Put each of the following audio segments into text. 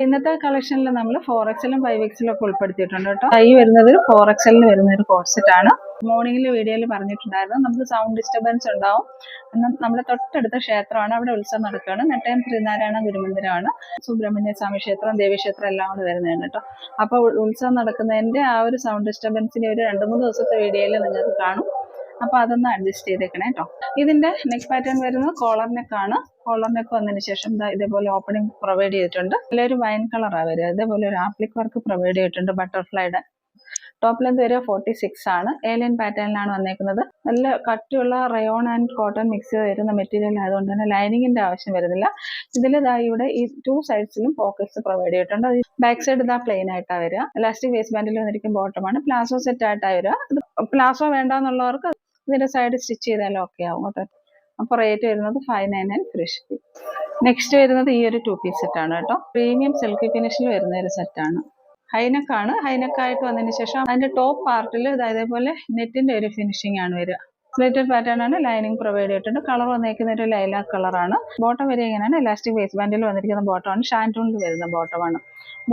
ഇന്നത്തെ കളക്ഷനിൽ നമ്മൾ 4XL-ഉം 5XL-ഉം ഒക്കെ ഉൾപ്പെടുത്തിയിട്ടുണ്ട് കേട്ടോ. ഈ വരുന്നത് 4XL-ന് വരുന്ന ഒരു കോഡ് സെറ്റ് ആണ്. മോർണിംഗിൽ വീഡിയോയിൽ പറഞ്ഞിട്ടുണ്ടായിരുന്നു നമുക്ക് സൗണ്ട് ഡിസ്റ്റർബൻസ് ഉണ്ടാവും. നമ്മുടെ തൊട്ടടുത്ത ക്ഷേത്രമാണ്, അവിടെ ഉത്സവം നടക്കുകയാണ്. നെട്ടയം ശ്രീനാരായണ ഗുരുമന്ദിരമാണ്, സുബ്രഹ്മണ്യ സ്വാമി ക്ഷേത്രം, ദേവീക്ഷേത്രം എല്ലാം കൂടെ വരുന്നതാണ് കേട്ടോ. അപ്പോൾ ഉത്സവം നടക്കുന്നതിൻ്റെ ആ ഒരു സൗണ്ട് ഡിസ്റ്റർബൻസിന് ഒരു 2-3 ദിവസത്തെ വീഡിയോയിൽ നിങ്ങൾക്ക് കാണും. അപ്പോൾ അതൊന്ന് അഡ്ജസ്റ്റ് ചെയ്തേക്കണേ കേട്ടോ. ഇതിന്റെ നെക്ക് പാറ്റേൺ വരുന്നത് കോളർ നെക്ക് ആണ്. കോളർ നെക്ക് വന്നതിന് ശേഷം ഇതേപോലെ ഓപ്പണിംഗ് പ്രൊവൈഡ് ചെയ്തിട്ടുണ്ട്. ഇതിലൊരു വൈൻ കളറാണ് വരിക. ഇതേപോലെ ഒരു ആപ്ലിക് വർക്ക് പ്രൊവൈഡ് ചെയ്തിട്ടുണ്ട് ബട്ടർഫ്ലൈയുടെ. ടോപ്പ് ലെന്ത് വരിക 46 ആണ്. ഏലിയൻ പാറ്റേണിലാണ് വന്നേക്കുന്നത്. നല്ല കട്ടിയുള്ള റയോൺ ആൻഡ് കോട്ടൺ മിക്സ് ചെയ്ത് വരുന്ന മെറ്റീരിയൽ ആയതുകൊണ്ട് തന്നെ ലൈനിങ്ങിന്റെ ആവശ്യം വരുന്നില്ല. ഇതിൽ ഇവിടെ ഈ 2 സൈഡ്സിലും പോക്കറ്റ്സ് പ്രൊവൈഡ് ചെയ്തിട്ടുണ്ട്. ബാക്ക് സൈഡ് പ്ലെയിൻ ആയിട്ടാണ് വരിക. ഇലാസ്റ്റിക് വേസ്റ്റ് ബാൻഡിൽ വന്നിരിക്കും ബോട്ടമാണ്. പ്ലാസോ സെറ്റ് ആയിട്ടാണ് വരിക. പ്ലാസോ വേണ്ടെന്നുള്ളവർക്ക് ഇതിന്റെ സൈഡ് സ്റ്റിച്ച് ചെയ്താലും ഓക്കെ ആവും കേട്ടോ. അപ്പോൾ റേറ്റ് വരുന്നത് 599 ഫ്രീ ഷിപ്പിംഗ്. നെക്സ്റ്റ് വരുന്നത് ഈ ഒരു 2 പീസ് സെറ്റാണ് കേട്ടോ. പ്രീമിയം സിൽക്കി ഫിനിഷിൽ വരുന്ന ഒരു സെറ്റാണ്. ഹൈനെക്കാണ്. ഹൈനെക്കായിട്ട് വന്നതിന് ശേഷം അതിന്റെ ടോപ്പ് പാർട്ടിൽ ഇതേപോലെ നെറ്റിന്റെ ഒരു ഫിനിഷിംഗ് ആണ് വരിക. സ്ലേറ്റഡ് പാറ്റേൺ ആണ്. ലൈനിങ് പ്രൊവൈഡ് ചെയ്തിട്ടുണ്ട്. കളർ വന്നിരിക്കുന്ന ഒരു ലൈലാക്ക് കളറാണ്. ബോട്ടം വരെ ഇങ്ങനെയാണ്. ഇലാസ്റ്റിക് വേസ്റ്റ് ബാൻഡിൽ വന്നിരിക്കുന്ന ബോട്ടമാണ്. ഷാൻറ്റൂണിൽ വരുന്ന ബോട്ടമാണ്.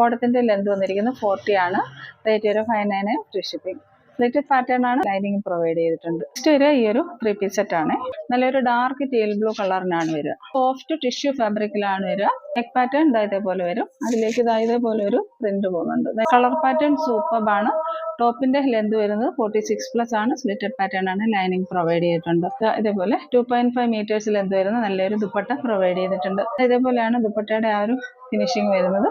ബോട്ടത്തിന്റെ ലെന്ത് വന്നിരിക്കുന്നത് 40 ആണ്. റേറ്റ് വരെ 599 ഫ്രീ ഷിപ്പിംഗ്. സ്ലേറ്റഡ് പാറ്റേൺ ആണ്. ലൈനിങ് പ്രൊവൈഡ് ചെയ്തിട്ടുണ്ട്. നെക്സ്റ്റ് വരിക ഈ ഒരു 3 പീസ് സെറ്റ് ആണ്. നല്ലൊരു ഡാർക്ക് ടീൽ ബ്ലൂ കളറിനാണ് വരിക. സോഫ്റ്റ് ടിഷ്യൂ ഫാബ്രിക്കിലാണ് വരിക. നെക്ക് പാറ്റേൺ ഇതേപോലെ വരും. അതിലേക്ക് ഇതേപോലെ ഒരു പ്രിന്റ് പോകുന്നുണ്ട്. കളർ പാറ്റേൺ സൂപ്പർബാണ്. ടോപ്പിന്റെ ലെന്ത് വരുന്നത് 46+ ആണ്. സ്ലിറ്റഡ് പാറ്റേൺ ആണ്. ലൈനിങ് പ്രൊവൈഡ് ചെയ്തിട്ടുണ്ട്. ഇതേപോലെ 2.5 മീറ്റേഴ്സ് ലെന്ത് വരുന്ന നല്ലൊരു ദുപ്പട്ട പ്രൊവൈഡ് ചെയ്തിട്ടുണ്ട്. ഇതേപോലെയാണ് ദുപ്പട്ടയുടെ ആ ഒരു ഫിനിഷിംഗ് വരുന്നത്.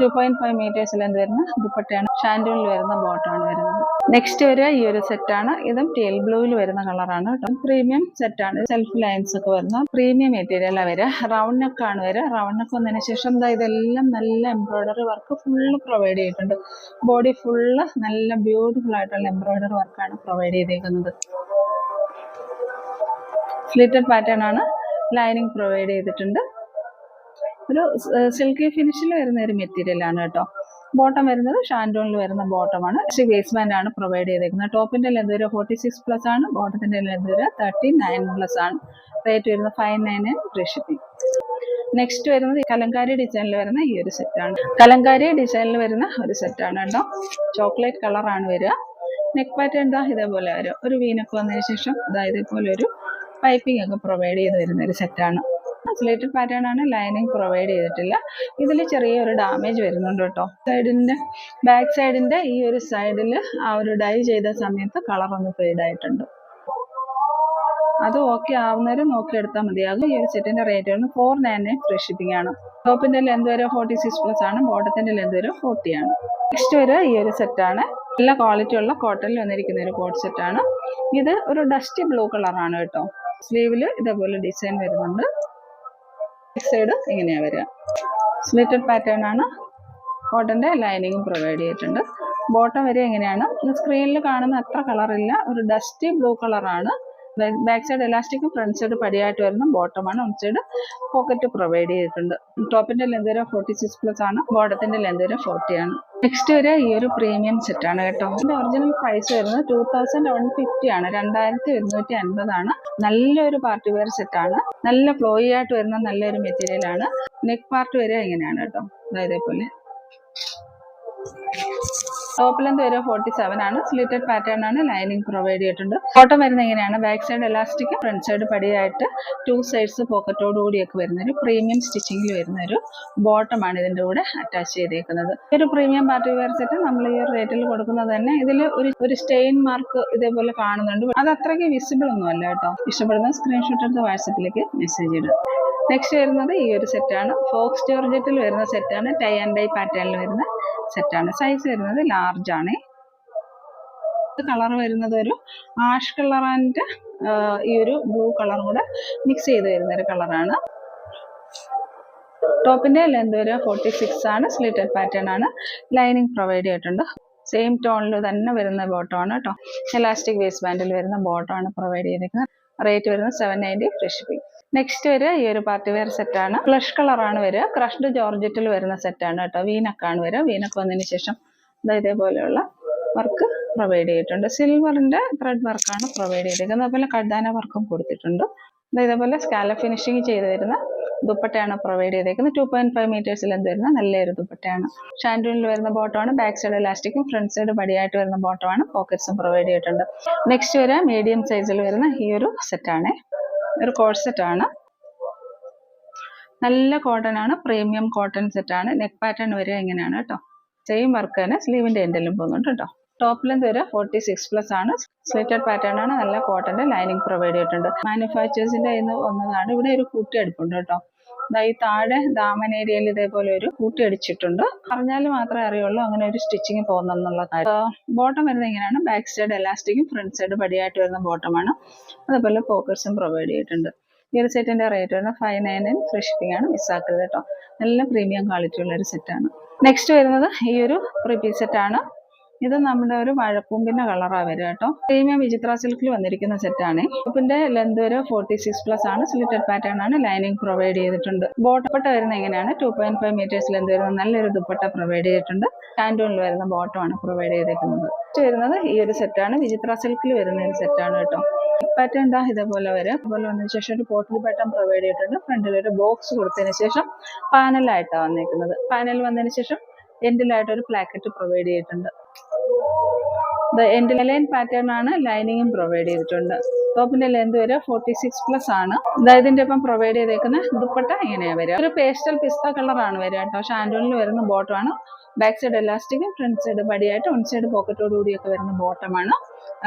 2.5 മീറ്റേഴ്സ് ലെന്ത് വരുന്ന ദുപ്പട്ടയാണ്. ഷാൻഡൂണിൽ വരുന്ന ബോട്ടമാണ് വരുന്നത്. നെക്സ്റ്റ് വരിക ഈ ഒരു സെറ്റാണ്. ഇതും ടീൽ ബ്ലൂവിൽ വരുന്ന കളറാണ് കേട്ടോ. പ്രീമിയം സെറ്റാണ്. സെൽഫ് ലൈൻസ് ഒക്കെ വരുന്ന പ്രീമിയം മെറ്റീരിയലാണ് വരിക. റൗണ്ട് നെക്ക് ആണ് വരിക. റൗണ്ട് നെക്ക് വന്നതിന് ശേഷം ഇതെല്ലാം നല്ല എംബ്രോയിഡറി വർക്ക് ഫുള്ള് പ്രൊവൈഡ് ചെയ്തിട്ടുണ്ട്. ബോഡി ഫുള്ള് നല്ല ബ്യൂട്ടിഫുൾ ആയിട്ടുള്ള എംബ്രോയിഡറി വർക്കാണ് പ്രൊവൈഡ് ചെയ്തേക്കുന്നത്. സ്ലിറ്റഡ് പാറ്റേൺ ആണ്. ലൈനിങ് പ്രൊവൈഡ് ചെയ്തിട്ടുണ്ട്. ഒരു സിൽക്കി ഫിനിഷിൽ വരുന്ന ഒരു മെറ്റീരിയൽ ആണ് കേട്ടോ. ബോട്ടം വരുന്നത് ഷാൻഡോണിൽ വരുന്ന ബോട്ടമാണ്. വേസ്റ്റ് ബാൻഡ് ആണ് പ്രൊവൈഡ് ചെയ്തേക്കുന്നത്. ടോപ്പിന്റെ ലെന്ത് വരെ 46+ ആണ്. ബോട്ടത്തിന്റെ ലെന്ത് വരെ 39+ ആണ്. റേറ്റ് വരുന്നത് 599 ഫ്രീ ഷിപ്പിംഗ്. നെക്സ്റ്റ് വരുന്നത് കലങ്കാരി ഡിസൈനിൽ വരുന്ന ഈ ഒരു സെറ്റാണ്. കലങ്കാരി ഡിസൈനിൽ വരുന്ന ഒരു സെറ്റാണ് കേട്ടോ. ചോക്ലേറ്റ് കളറാണ് വരിക. നെക്ക് പാറ്റേൺ ഇതേപോലെ വരും. ഒരു വീനൊക്കെ വന്നതിന് ശേഷം ഇതേപോലെ ഒരു പൈപ്പിംഗ് ഒക്കെ പ്രൊവൈഡ് ചെയ്ത് വരുന്ന ഒരു സെറ്റാണ്. സ്ലേറ്റഡ് പാറ്റേൺ ആണ്. ലൈനിങ് പ്രൊവൈഡ് ചെയ്തിട്ടില്ല. ഇതിൽ ചെറിയൊരു ഡാമേജ് വരുന്നുണ്ട് കേട്ടോ. ബാക്ക് സൈഡിന്റെ ഈ ഒരു സൈഡിൽ ആ ഒരു ഡൈ ചെയ്ത സമയത്ത് കളർ ഒന്ന് ഫെയ്ഡ് ആയിട്ടുണ്ട്. അത് ഓക്കെ ആവുന്നവരെ നോക്കിയെടുത്താൽ മതിയാകും. ഈ ഒരു സെറ്റിന്റെ റേറ്റ് വരുന്നത് 499 ഫ്രീ ഷിപ്പിംഗ് ആണ്. ടോപ്പിന്റെ ലെന്ത് വരെ 46+ ആണ്. ബോട്ടത്തിന്റെ ലെന്ത് വരെ 40 ആണ്. നെക്സ്റ്റ് വരെ ഈ ഒരു സെറ്റാണ്. നല്ല ക്വാളിറ്റി ഉള്ള കോട്ടണിൽ വന്നിരിക്കുന്ന ഒരു കോട്ട് സെറ്റാണ്. ഇത് ഒരു ഡസ്റ്റി ബ്ലൂ കളറാണ് കേട്ടോ. സ്ലീവില് ഇതേപോലെ ഡിസൈൻ വരുന്നുണ്ട്. സൈഡ് ഇങ്ങനെയാ വരിക. സ്ലിറ്റഡ് പാറ്റേൺ ആണ്. കോട്ടന്റെ ലൈനിങ്ങും പ്രൊവൈഡ് ചെയ്തിട്ടുണ്ട്. ബോട്ടം വരെ എങ്ങനെയാണ് സ്ക്രീനിൽ കാണുന്ന അത്ര കളറില്ല. ഒരു ഡസ്റ്റി ബ്ലൂ കളറാണ്. ബാക്ക് സൈഡ് എലാസ്റ്റിക്കും ഫ്രണ്ട് സൈഡ് പടിയായിട്ട് വരുന്ന ബോട്ടമാണ്. ഓൺ സൈഡ് പോക്കറ്റ് പ്രൊവൈഡ് ചെയ്തിട്ടുണ്ട്. ടോപ്പിന്റെ ലെന്ത് വരെ 46+ ആണ്. ബോട്ടത്തിന്റെ ലെന്ത് വരെ 40 ആണ്. നെക്സ്റ്റ് വരെ ഈ ഒരു പ്രീമിയം സെറ്റ് ആണ് കേട്ടോ. ഇതിന്റെ ഒറിജിനൽ പ്രൈസ് വരുന്നത് 2150 ആണ്. 2150 ആണ്. നല്ലൊരു പാർട്ടി വെയർ സെറ്റ് ആണ്. നല്ല ഫ്ലോയി ആയിട്ട് വരുന്ന നല്ലൊരു മെറ്റീരിയൽ ആണ്. നെക്ക് പാർട്ട് വരെ ഇങ്ങനെയാണ് കേട്ടോ. ഇതേപോലെ ടോപ്പ് ലെന്ത് വരെ 47 ആണ്. സ്ലിറ്റഡ് പാറ്റേൺ ആണ്. ലൈനിങ് പ്രൊവൈഡ് ചെയ്തിട്ടുണ്ട്. ബോട്ടം വരുന്നത് ഇങ്ങനെയാണ്. Back side elastic, front side പടിയായിട്ട് 2 സൈഡ്സ് പോക്കറ്റോട് കൂടിയൊക്കെ വരുന്ന ഒരു പ്രീമിയം സ്റ്റിച്ചിങ്ങിൽ വരുന്ന ഒരു ബോട്ടമാണ് ഇതിന്റെ കൂടെ അറ്റാച്ച് ചെയ്തേക്കുന്നത്. ഒരു പ്രീമിയം പാർട്ടി വെയർ സെറ്റ് നമ്മൾ ഈ ഒരു റേറ്റിൽ കൊടുക്കുന്നത് തന്നെ. ഇതിൽ ഒരു സ്റ്റെയിൻ മാർക്ക് ഇതേപോലെ കാണുന്നുണ്ട്. അത് അത്രയ്ക്ക് വിസിബിൾ ഒന്നും അല്ല കേട്ടോ. ഇഷ്ടപ്പെടുന്ന സ്ക്രീൻഷോട്ട് എടുത്ത് വാട്സപ്പിലേക്ക് മെസ്സേജ് ഇടുക. നെക്സ്റ്റ് വരുന്നത് ഈ ഒരു സെറ്റാണ്. ഫോക്സ് ജോർജറ്റിൽ വരുന്ന സെറ്റാണ്. ടൈ ആൻഡ് ഡൈ പാറ്റേണിൽ വരുന്ന സെറ്റാണ്. സൈസ് വരുന്നത് ലാർജ് ആണ്. കളർ വരുന്നത് ഒരു ആഷ് കളർ ആൻഡ് ഈ ഒരു ബ്ലൂ കളറും കൂടെ മിക്സ് ചെയ്ത് വരുന്ന ഒരു കളറാണ്. ടോപ്പിന്റെ ലെന്ത് വരെ 46 ആണ്. സ്ലിറ്റഡ് പാറ്റേൺ ആണ്. ലൈനിങ് പ്രൊവൈഡ് ചെയ്തിട്ടുണ്ട്. സെയിം ടോണിൽ തന്നെ വരുന്ന ബോട്ടമാണ് കേട്ടോ. എലാസ്റ്റിക് വേസ്റ്റ് ബാൻഡിൽ വരുന്ന ബോട്ടമാണ് പ്രൊവൈഡ് ചെയ്തിരിക്കുന്നത്. റേറ്റ് വരുന്നത് 790 ഫ്രീ ഷിപ്പിംഗ്. നെക്സ്റ്റ് വരിക ഈ ഒരു പാർട്ടി വെയർ സെറ്റാണ്. ഫ്ലഷ് കളറാണ് വരിക. ക്രഷ്ഡ് ജോർജറ്റിൽ വരുന്ന സെറ്റാണ് കേട്ടോ. വീനക്കാണ് വരിക. വീനക്ക് വന്നതിന് ശേഷം ഇതേപോലെയുള്ള വർക്ക് പ്രൊവൈഡ് ചെയ്തിട്ടുണ്ട്. സിൽവറിന്റെ ത്രെഡ് വർക്കാണ് പ്രൊവൈഡ് ചെയ്തിരിക്കുന്നത്. അതുപോലെ കഡാന വർക്കും കൊടുത്തിട്ടുണ്ട്. ഇതേപോലെ സ്കാലപ്പ് ഫിനിഷിങ് ചെയ്ത് വരുന്ന ദുപ്പട്ടയാണ് പ്രൊവൈഡ് ചെയ്തേക്കുന്നത്. 2.5 മീറ്റേഴ്സിൽ എന്ത് വരുന്ന നല്ലൊരു ദുപ്പട്ടയാണ്. ഷാൻഡൂണിൽ വരുന്ന ബോട്ടമാണ്. ബാക്ക് സൈഡ് ഇലാസ്റ്റിക്കും ഫ്രണ്ട് സൈഡ് പടിയായിട്ട് വരുന്ന ബോട്ടമാണ്. പോക്കറ്റ്സും പ്രൊവൈഡ് ചെയ്തിട്ടുണ്ട്. നെക്സ്റ്റ് വരെ മീഡിയം സൈസിൽ വരുന്ന ഈ ഒരു സെറ്റാണ്. ഒരു കോഡ് സെറ്റാണ്. നല്ല കോട്ടൺ ആണ്. പ്രീമിയം കോട്ടൺ സെറ്റാണ്. നെക്ക് പാറ്റേൺ വരെ ഇങ്ങനെയാണ് കേട്ടോ. സെയിം വർക്ക് തന്നെ സ്ലീവിന്റെ എൻഡിലും പോകുന്നുണ്ട് കേട്ടോ. ടോപ്പ് ലെന്ത് വരെ 46+ ആണ്. സ്ലിറ്റഡ് പാറ്റേൺ ആണ്. നല്ല കോട്ടന്റെ ലൈനിങ് പ്രൊവൈഡ് ചെയ്തിട്ടുണ്ട്. മാനുഫാക്ചേഴ്സിന്റെ കയ്യിൽ നിന്ന് വന്നതാണ്. ഇവിടെ ഒരു കൂട്ടി അടുപ്പുണ്ട് കേട്ടോ. ഈ താഴെ ദാമൻ ഏരിയയിൽ ഇതേപോലെ ഒരു കൂട്ടി അടിച്ചിട്ടുണ്ട്. പറഞ്ഞാൽ മാത്രമേ അറിയുള്ളൂ അങ്ങനെ ഒരു സ്റ്റിച്ചിങ് പോകുന്നുള്ള കാര്യം. ബോട്ടം വരുന്നത് ഇങ്ങനെയാണ്. ബാക്ക് സൈഡ് എലാസ്റ്റിക്കും ഫ്രണ്ട് സൈഡ് പടിയായിട്ട് വരുന്ന ബോട്ടമാണ്. അതുപോലെ പോക്കറ്റ്സും പ്രൊവൈഡ് ചെയ്തിട്ടുണ്ട്. ഈ ഒരു സെറ്റിന്റെ റേറ്റ് വരുന്നത് 599 ഫ്രീ ഷിപ്പിംഗ് ആണ്. മിസ്സാക്കരുത് കേട്ടോ. നല്ല പ്രീമിയം ക്വാളിറ്റി ഉള്ള ഒരു സെറ്റാണ്. നെക്സ്റ്റ് വരുന്നത് ഈ ഒരു 3 പീസ് സെറ്റാണ്. ഇത് നമ്മുടെ ഒരു വാഴക്കൂമ്പിന്റെ കളറാണ് വരിക കേട്ടോ. പ്രീമിയം വിചിത്ര സിൽക്കിൽ വന്നിരിക്കുന്ന സെറ്റാണ്. ടോപ്പിന്റെ ലെന്ത് വരെ 46+ ആണ്. സ്ലിറ്റഡ് പാറ്റേൺ ആണ്. ലൈനിങ് പ്രൊവൈഡ് ചെയ്തിട്ടുണ്ട്. ബോട്ടപ്പെട്ട വരുന്ന എങ്ങനെയാണ് 2.5 മീറ്റേഴ്സ് ലെന്ത് വരുന്ന നല്ലൊരു ദുപ്പട്ട പ്രൊവൈഡ് ചെയ്തിട്ടുണ്ട്. ഹാൻഡൂണിൽ വരുന്ന ബോട്ടമാണ് പ്രൊവൈഡ് ചെയ്തേക്കുന്നത്. വരുന്നത് ഈ ഒരു സെറ്റാണ്. വിചിത്ര സിൽക്കിൽ വരുന്ന ഒരു സെറ്റാണ് കേട്ടോ. പാറ്റേൺ എന്താ ഇതേപോലെ വരെ. അതുപോലെ വന്നതിന് ശേഷം ഒരു പോട്ടിൽ ബട്ടൺ പ്രൊവൈഡ് ചെയ്തിട്ടുണ്ട്. ഫ്രണ്ടിൽ ഒരു ബോക്സ് കൊടുത്തതിന് ശേഷം പാനലായിട്ടാണ് വന്നേക്കുന്നത്. പാനൽ വന്നതിന് ശേഷം എൻഡിലായിട്ട് ഒരു പ്ലാക്കറ്റ് പ്രൊവൈഡ് ചെയ്തിട്ടുണ്ട്. എൻഡ് ലൈൻ പാറ്റേൺ ആണ്. ലൈനിങ്ങും പ്രൊവൈഡ് ചെയ്തിട്ടുണ്ട്. ടോപ്പിന്റെ ലെന്ത് വരെ 46+ ആണ്. ഇതിന്റെ ഒപ്പം പ്രൊവൈഡ് ചെയ്തേക്കുന്ന ദുപ്പട്ട ഇങ്ങനെയാ വരിക. ഒരു പേസ്റ്റൽ പിസ്ത കളറാണ് വരിക കേട്ടോ. ഷാൻഡൂണിൽ വരുന്ന ബോട്ടമാണ്. ബാക്ക് സൈഡ് എലാസ്റ്റിക്കും ഫ്രണ്ട് സൈഡ് പടിയായിട്ട് വൺ സൈഡ് പോക്കറ്റോട് കൂടിയൊക്കെ വരുന്ന ബോട്ടമാണ്.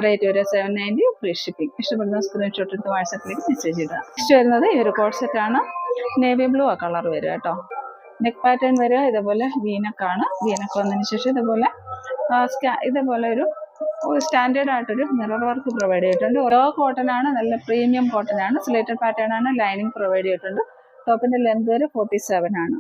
റേറ്റ് വരെ 790 ഫ്രീ ഷിപ്പിംഗ്. ഇഷ്ടപ്പെടുന്ന സ്ക്രീൻഷോട്ട് എടുത്ത് വാട്സാപ്പിലേക്ക് മെസ്സേജ് ഇടുക. നെക്സ്റ്റ് വരുന്നത് ഈ ഒരു കോഡ് സെറ്റ് ആണ്. നേവി ബ്ലൂ ആ കളർ വരിക കേട്ടോ. നെക്ക് പാറ്റേൺ വരിക ഇതേപോലെ വീനക്കാണ്. വീനക്ക് വന്നതിന് ശേഷം ഇതേപോലെ ഒരു സ്റ്റാൻഡേർഡ് ആയിട്ടൊരു മിറർ വർക്ക് പ്രൊവൈഡ് ചെയ്തിട്ടുണ്ട്. ഓരോ കോട്ടൺ ആണ്. നല്ല പ്രീമിയം കോട്ടൺ ആണ്. സ്ലേറ്റഡ് പാറ്റേൺ ആണ്. ലൈനിങ് പ്രൊവൈഡ് ചെയ്തിട്ടുണ്ട്. ടോപ്പിന്റെ ലെന്ത് വരെ 47 ആണ്.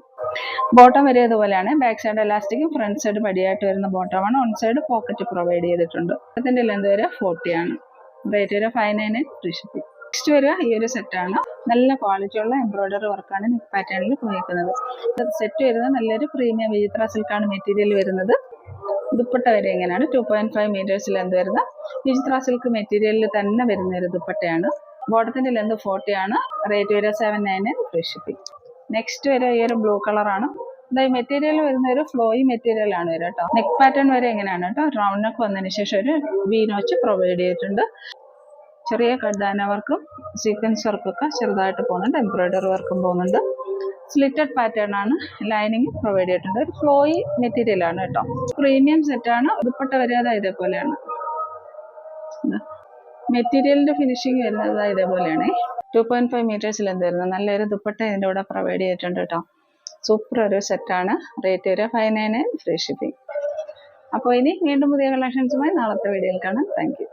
ബോട്ടം വരെ ഇതുപോലെയാണ്. ബാക്ക് സൈഡ് എലാസ്റ്റിക്കും ഫ്രണ്ട് സൈഡ് പടിയായിട്ട് വരുന്ന ബോട്ടമാണ്. വൺ സൈഡ് പോക്കറ്റ് പ്രൊവൈഡ് ചെയ്തിട്ടുണ്ട്. അതിന്റെ ലെന്ത് വരെ 40 ആണ്. റേറ്റ് വരെ 599 ഫ്രീ ഷിപ്പിംഗ്. നെക്സ്റ്റ് വരിക ഈ ഒരു സെറ്റാണ്. നല്ല ക്വാളിറ്റി ഉള്ള എംബ്രോയിഡറി വർക്കാണ് നെക്ക് പാറ്റേണിൽ പോയിരിക്കുന്നത്. സെറ്റ് വരുന്നത് നല്ലൊരു പ്രീമിയം വിചിത്ര സിൽക്കാണ് മെറ്റീരിയൽ വരുന്നത്. ദുപ്പട്ട വരെ ഇങ്ങനെയാണ്. 2.5 മീറ്റേഴ്സ് ലെന്ത് വരുന്ന വിചിത്ര സിൽക്ക് മെറ്റീരിയലിൽ തന്നെ വരുന്ന ഒരു ദുപ്പട്ടയാണ്. ബോട്ടത്തിന്റെ ലെന്ത് 40 ആണ്. റേറ്റ് വരെ 799 ഫ്രീ ഷിപ്പിംഗ്. നെക്സ്റ്റ് വരെ ഈ ഒരു ബ്ലൂ കളറാണ്. ഈ മെറ്റീരിയൽ വരുന്ന ഒരു ഫ്ലോയി മെറ്റീരിയൽ ആണ് വരിക കേട്ടോ. നെക്ക് പാറ്റേൺ വരെ എങ്ങനെയാണ് കേട്ടോ. റൗണ്ട് നെക്ക് വന്നതിന് ശേഷം ഒരു വി നോച്ച് പ്രൊവൈഡ് ചെയ്തിട്ടുണ്ട്. ചെറിയ കഡാന വർക്കും സീക്വൻസ് വർക്കൊക്കെ ചെറുതായിട്ട് പോകുന്നുണ്ട്. എംബ്രോയിഡറി വർക്കും പോകുന്നുണ്ട്. സ്ലിറ്റഡ് പാറ്റേൺ ആണ്. ലൈനിങ് പ്രൊവൈഡ് ചെയ്തിട്ടുണ്ട്. ഒരു ഫ്ലോയി മെറ്റീരിയൽ ആണ് കേട്ടോ. പ്രീമിയം സെറ്റാണ്. ദുപ്പട്ട വരാതെ ഇതേപോലെയാണ്. മെറ്റീരിയലിന്റെ ഫിനിഷിങ് വരുന്നത് ഇതേപോലെയാണ്. 2.5 മീറ്റേഴ്സിൽ എന്ത് വരുന്നത് നല്ലൊരു ദുപ്പട്ട ഇതിൻ്റെ കൂടെ പ്രൊവൈഡ് ചെയ്തിട്ടുണ്ട് കേട്ടോ. സൂപ്പർ ഒരു സെറ്റാണ്. റേറ്റ് വരെ 599 ഫ്രീ ഷിപ്പിംഗ്. അപ്പോൾ ഇനി വീണ്ടും പുതിയ കളക്ഷൻസുമായി നാളത്തെ വീഡിയോയിൽ കാണാം. Thank you.